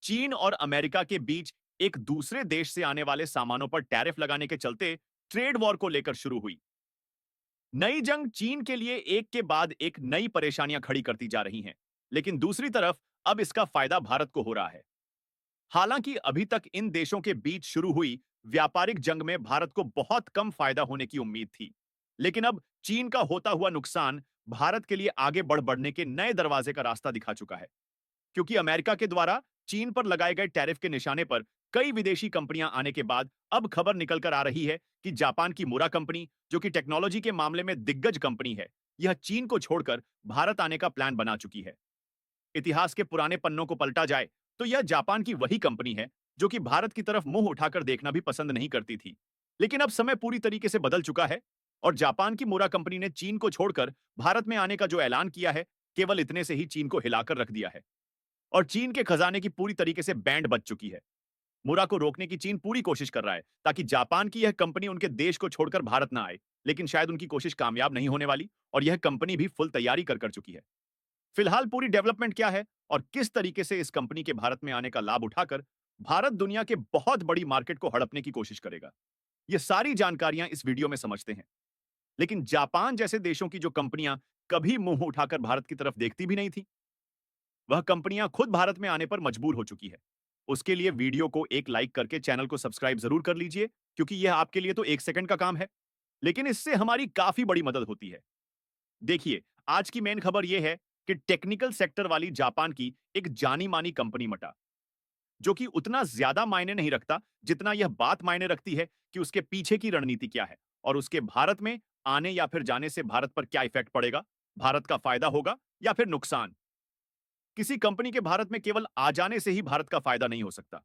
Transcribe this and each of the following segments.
चीन और अमेरिका के बीच एक दूसरे देश से आने वाले सामानों पर टैरिफ लगाने के चलते ट्रेड वॉर को लेकर शुरू हुई। नई जंग चीन के लिए एक के बाद एक नई परेशानियां खड़ी करती जा रही हैं, लेकिन दूसरी तरफ अब इसका फायदा भारत को हो रहा है। हालांकि अभी तक इन देशों के बीच शुरू हुई व्यापारिक जंग में भारत को बहुत कम फायदा होने की उम्मीद थी, लेकिन अब चीन का होता हुआ नुकसान भारत के लिए आगे बढ़ने के नए दरवाजे का रास्ता दिखा चुका है, क्योंकि अमेरिका के द्वारा चीन पर लगाए गए टैरिफ के निशाने पर कई विदेशी कंपनियां आने के बाद अब खबर निकल कर आ रही है कि जापान की मुरा कंपनी, जो कि टेक्नोलॉजी के मामले में दिग्गज कंपनी है, यह चीन को छोड़कर भारत आने का प्लान बना चुकी है। इतिहास के पुराने पन्नों को पलटा जाए तो यह जापान की वही कंपनी है जो कि भारत की तरफ मुंह उठाकर देखना भी पसंद नहीं करती थी। लेकिन अब समय पूरी तरीके से बदल चुका है और जापान की मुरा कंपनी ने चीन को छोड़कर भारत में आने का जो ऐलान किया है, केवल इतने से ही चीन को हिलाकर रख दिया है और चीन के खजाने की पूरी तरीके से बैंड बज चुकी है। मुरा को रोकने की चीन पूरी कोशिश कर रहा है ताकि जापान की यह कंपनी उनके देश को छोड़कर भारत ना आए, लेकिन शायद उनकी कोशिश कामयाब नहीं होने वाली और यह कंपनी भी फुल तैयारी कर चुकी है। फिलहाल पूरी डेवलपमेंट क्या है और किस तरीके से इस कंपनी के भारत में आने का लाभ उठाकर भारत दुनिया के बहुत बड़ी मार्केट को हड़पने की कोशिश करेगा, ये सारी जानकारियां इस वीडियो में समझते हैं। लेकिन जापान जैसे देशों की जो कंपनियां कभी मुंह उठाकर भारत की तरफ देखती भी नहीं थी, वह कंपनियां खुद भारत में आने पर मजबूर हो चुकी है। उसके लिए वीडियो को एक लाइक करके चैनल को सब्सक्राइब जरूर कर लीजिए, क्योंकि यह आपके लिए तो 1 सेकंड का काम है, लेकिन इससे हमारी काफी बड़ी मदद होती है। देखिए, आज की मेन खबर यह है कि टेक्निकल सेक्टर वाली जापान की एक जानी मानी कंपनी मटा, जो कि उतना ज्यादा मायने नहीं रखता जितना यह बात मायने रखती है कि उसके पीछे की रणनीति क्या है और उसके भारत में आने या फिर जाने से भारत पर क्या इफेक्ट पड़ेगा, भारत का फायदा होगा या फिर नुकसान। किसी कंपनी के भारत में केवल आ जाने से ही भारत का फायदा नहीं हो सकता,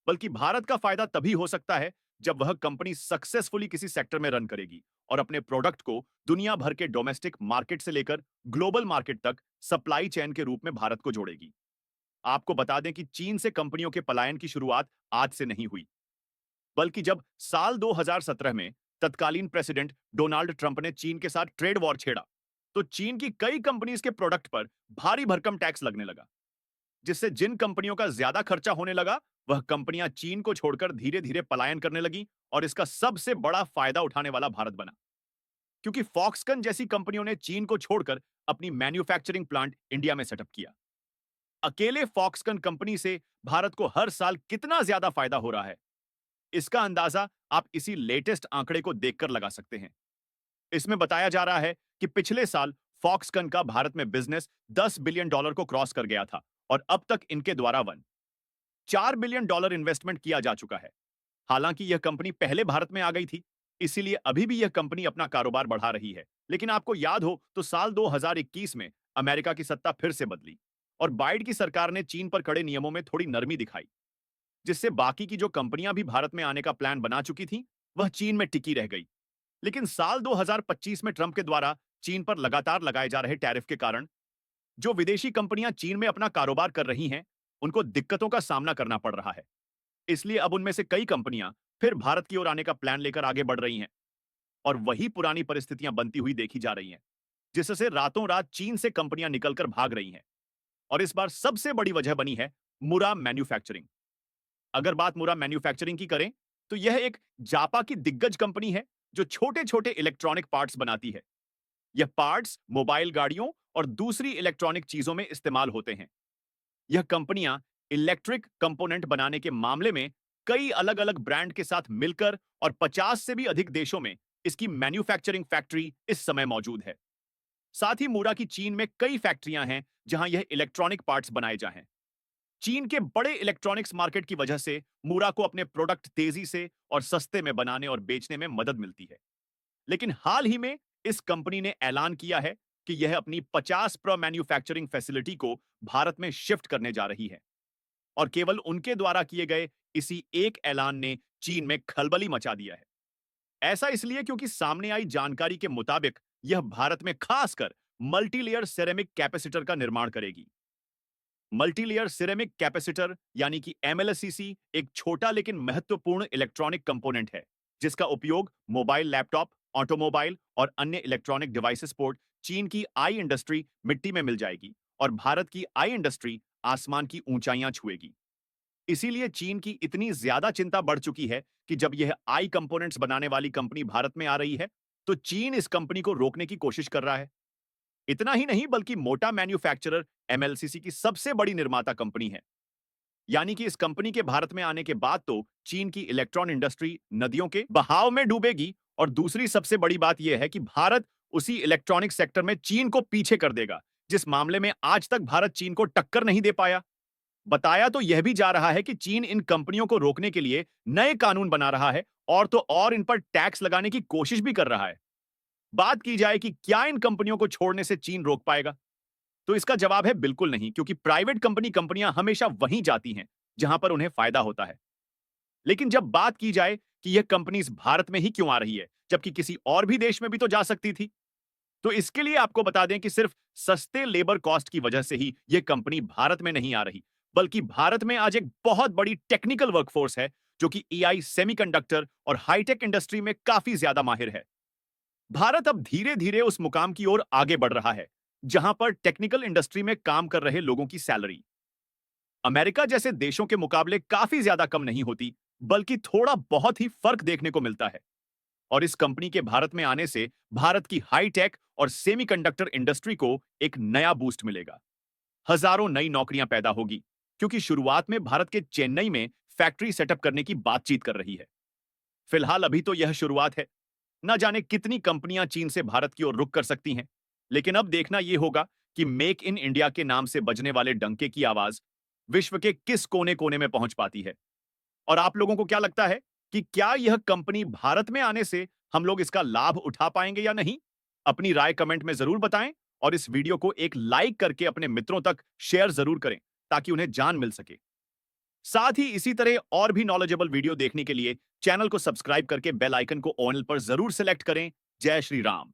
बल्कि भारत का फायदा तभी हो सकता है जब वह कंपनी सक्सेसफुली किसी सेक्टर में रन करेगी और अपने प्रोडक्ट को दुनिया भर के डोमेस्टिक मार्केट से लेकर ग्लोबल मार्केट तक सप्लाई चेन के रूप में भारत को जोड़ेगी। आपको बता दें कि चीन से कंपनियों के पलायन की शुरुआत आज से नहीं हुई, बल्कि जब साल 2017 में तत्कालीन प्रेसिडेंट डोनाल्ड ट्रंप ने चीन के साथ ट्रेड वॉर छेड़ा, तो चीन की कई कंपनीज के प्रोडक्ट पर भारी भरकम टैक्स लगने लगा, जिससे जिन कंपनियों का ज्यादा खर्चा होने लगा, वह कंपनियां चीन को छोड़कर धीरे धीरे पलायन करने लगी और इसका सबसे बड़ा फायदा उठाने वाला भारत बना, क्योंकि फॉक्सकन जैसी कंपनियों ने चीन को छोड़कर अपनी मैन्युफैक्चरिंग प्लांट इंडिया में सेटअप किया। अकेले फॉक्सकन कंपनी से भारत को हर साल कितना ज्यादा फायदा हो रहा है, इसका अंदाजा आप इसी लेटेस्ट आंकड़े को देखकर लगा सकते हैं। इसमें बताया जा रहा है कि पिछले साल फॉक्सकन का भारत में बिजनेस $10 बिलियन को क्रॉस कर गया था और अब तक इनके द्वारा $4 बिलियन इन्वेस्टमेंट किया जा चुका है। हालांकि यह कंपनी पहले भारत में आ गई थी, इसीलिए अभी भी यह कंपनी अपना कारोबार बढ़ा रही है। लेकिन आपको याद हो तो साल 2021 में अमेरिका की सत्ता फिर से बदली और बाइडेन की सरकार ने चीन पर कड़े नियमों में थोड़ी नरमी दिखाई, जिससे बाकी की जो कंपनियां भी भारत में आने का प्लान बना चुकी थीं, वह चीन में टिकी रह गई। लेकिन साल 2025 में ट्रंप के द्वारा चीन पर लगातार लगाए जा रहे टैरिफ के कारण जो विदेशी कंपनियां चीन में अपना कारोबार कर रही हैं, उनको दिक्कतों का सामना करना पड़ रहा है। इसलिए अब उनमें से कई कंपनियां फिर भारत की ओर आने का प्लान लेकर आगे बढ़ रही हैं और वही पुरानी परिस्थितियां बनती हुई देखी जा रही हैं, जिससे रातों रात चीन से कंपनियां निकलकर भाग रही हैं। और इस बार सबसे बड़ी वजह बनी है मुरा मैन्युफैक्चरिंग। अगर बात मुरा मैन्युफैक्चरिंग की करें तो यह एक जापा की दिग्गज कंपनी है जो छोटे छोटे इलेक्ट्रॉनिक पार्ट्स बनाती है। यह पार्ट्स मोबाइल गाड़ियों और दूसरी इलेक्ट्रॉनिक चीजों में इस्तेमाल होते हैं। यह कंपनियां इलेक्ट्रिक कंपोनेंट बनाने के मामले में कई अलग अलग ब्रांड के साथ मिलकर और 50 से भी अधिक देशों में इसकी मैन्युफैक्चरिंग फैक्ट्री इस समय मौजूद है। साथ ही मुरा की चीन में कई फैक्ट्रियां हैं जहां यह इलेक्ट्रॉनिक पार्ट्स बनाए जा हैं। चीन के बड़े इलेक्ट्रॉनिक्स मार्केट की वजह से मुरा को अपने प्रोडक्ट तेजी से और सस्ते में बनाने और बेचने में मदद मिलती है। लेकिन हाल ही में इस कंपनी ने ऐलान किया है कि यह अपनी 50 प्रो मैन्युफैक्चरिंग फैसिलिटी को भारत में शिफ्ट करने जा रही है और केवल उनके द्वारा किए गए इसी एक ऐलान ने चीन में खलबली मचा दिया है। ऐसा इसलिए क्योंकि सामने आई जानकारी के मुताबिक यह भारत में खासकर मल्टीलेयर सिरेमिक कैपेसिटर का निर्माण करेगी। मल्टीलेयर सिरेमिक कैपेसिटर यानी कि एमएलसीसी एक छोटा लेकिन महत्वपूर्ण इलेक्ट्रॉनिक कंपोनेंट है, जिसका उपयोग मोबाइल, लैपटॉप, ऑटोमोबाइल और अन्य इलेक्ट्रॉनिक डिवाइसेस पोर्ट चीन की आई इंडस्ट्री मिट्टी में मिल जाएगी और भारत की आई इंडस्ट्री आसमान की ऊंचाइयां छुएगी। इसीलिए चीन की इतनी ज्यादा चिंता बढ़ चुकी है कि जब यह आई कंपोनेंट्स बनाने वाली कंपनी भारत में आ रही है, तो चीन इस कंपनी को रोकने की कोशिश कर रहा है। इतना ही नहीं, बल्कि मोटा मैन्युफैक्चरर एमएलसीसी की सबसे बड़ी निर्माता कंपनी है। यानी कि इस कंपनी के भारत में आने के बाद तो चीन की इलेक्ट्रॉन इंडस्ट्री नदियों के बहाव में डूबेगी, और दूसरी सबसे बड़ी बात यह है कि भारत उसी इलेक्ट्रॉनिक सेक्टर में चीन को पीछे कर देगा, जिस मामले में आज तक भारत चीन को टक्कर नहीं दे पाया। बताया तो यह भी जा रहा है कि चीन इन कंपनियों को रोकने के लिए नए कानून बना रहा है, और तो और इन पर टैक्स लगाने की कोशिश भी कर रहा है। बात की जाए कि क्या इन कंपनियों को छोड़ने से चीन रोक पाएगा, तो इसका जवाब है बिल्कुल नहीं, क्योंकि प्राइवेट कंपनियां हमेशा वहीं जाती हैं जहां पर उन्हें फायदा होता है। लेकिन जब बात की जाए कि यह कंपनीज भारत में ही क्यों आ रही है, जबकि किसी और भी देश में भी तो जा सकती थी, तो इसके लिए आपको बता दें कि सिर्फ सस्ते लेबर कॉस्ट की वजह से ही यह कंपनी भारत में नहीं आ रही, बल्कि भारत में आज एक बहुत बड़ी टेक्निकल वर्कफोर्स है जो कि एआई, सेमीकंडक्टर और हाईटेक इंडस्ट्री में काफी ज्यादा माहिर है। भारत अब धीरे धीरे उस मुकाम की ओर आगे बढ़ रहा है जहां पर टेक्निकल इंडस्ट्री में काम कर रहे लोगों की सैलरी अमेरिका जैसे देशों के मुकाबले काफी ज्यादा कम नहीं होती, बल्कि थोड़ा बहुत ही फर्क देखने को मिलता है। और इस कंपनी के भारत में आने से भारत की हाई टेक और सेमीकंडक्टर इंडस्ट्री को एक नया बूस्ट मिलेगा। हजारों नई नौकरियां पैदा होगी, क्योंकि शुरुआत में भारत के चेन्नई में फैक्ट्री सेटअप करने की बातचीत कर रही है। फिलहाल अभी तो यह शुरुआत है। न जाने कितनी कंपनियां चीन से भारत की ओर रुख कर सकती हैं। लेकिन अब देखना यह होगा कि मेक इन इंडिया के नाम से बजने वाले डंके की आवाज विश्व के किस कोने कोने में पहुंच पाती है। और आप लोगों को क्या लगता है कि क्या यह कंपनी भारत में आने से हम लोग इसका लाभ उठा पाएंगे या नहीं? अपनी राय कमेंट में जरूर बताएं, और इस वीडियो को एक लाइक करके अपने मित्रों तक शेयर जरूर करें ताकि उन्हें जान मिल सके। साथ ही इसी तरह और भी नॉलेजेबल वीडियो देखने के लिए चैनल को सब्सक्राइब करके बेल आइकन को ऑल पर जरूर सेलेक्ट करें। जय श्री राम।